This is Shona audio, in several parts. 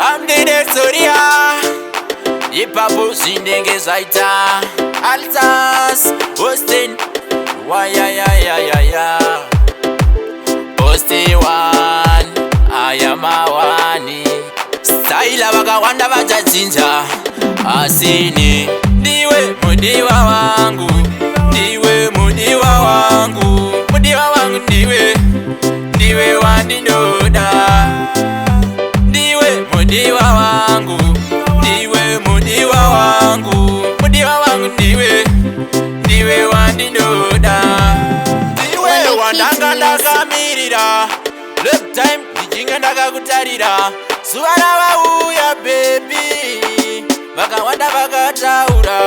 amdine soria ipapo zindenge zaita Altas Austin waya Posti one ayamawani style vakawanda vachadzinja asini ndiwe mudiwa wangu, ndiwe mudiwa wangu, mudiwa wangu ndiwe wandinoda, ndiwe mudiwa wangu, ndiwe mudiwa wangu, mudiwa wangu ndiwe wandinoda, ndiwe wandanga ndakamirira left time ndichinge ndakakutarira zuva ravauya baby vakawanda vakataura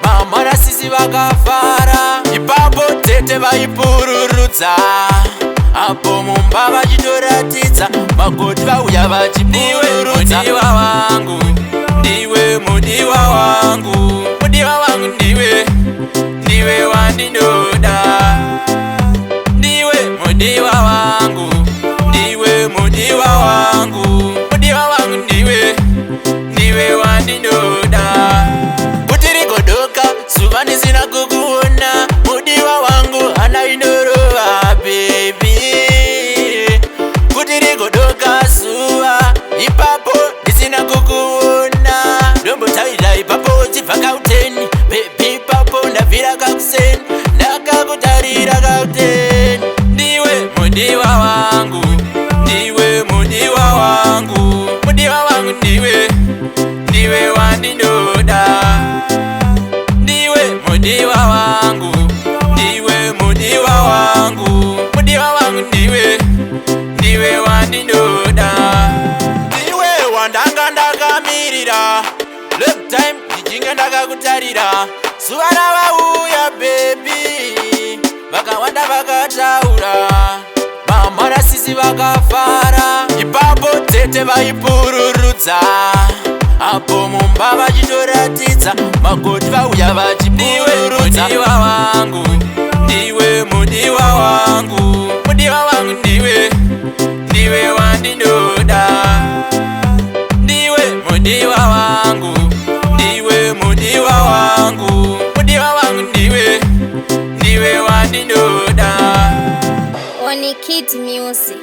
mamarasisi vakafara ipapo tete vaipururudza apo mumba vachitoratidza magoti vauya vachipururudza mudiwa wangu, ndiwe mudiwa wangu, mudiwa wangu ndiwe wandinoda, ndiwe mudiwa wangu, ndiwe mudiwa wangu, mudiwa wangu ndiwe wandinoda. Kutirigodoka zuva ndisina kukuona mudiwa wangu anaindorova baby. Kutirigodoka zuva ipapo ndisina kukuona ndombotaira ipapo uchibva kauteni baby ipapo ndabvira kakuseni ndakakutarira kauteni ndiwe mudiwa wangu, ndiwe mudiwa wangu, mudiwa wangu ndiwe wandinoda, ndiwe mudiwa wangu, ndiwe mudiwa wangu, mudiwa wangu ndiwe wandinoda, ndiwe wandanga ndakamirira left time ndichinge ndakakutarira zuva ravauya baby vakawanda vakataura mamarasisi vakafara ipapo tete vaipururudza apo mumba vachitoratidza magoti vauya vachipururudza mudiwa wangu, ndiwe mudiwa wangu, mudiwa wangu ndiwe wandinoda, ndiwe mudiwa wangu, ndiwe mudiwa wangu, mudiwa wangu ndiwe wandinoda. Oni Kid Music.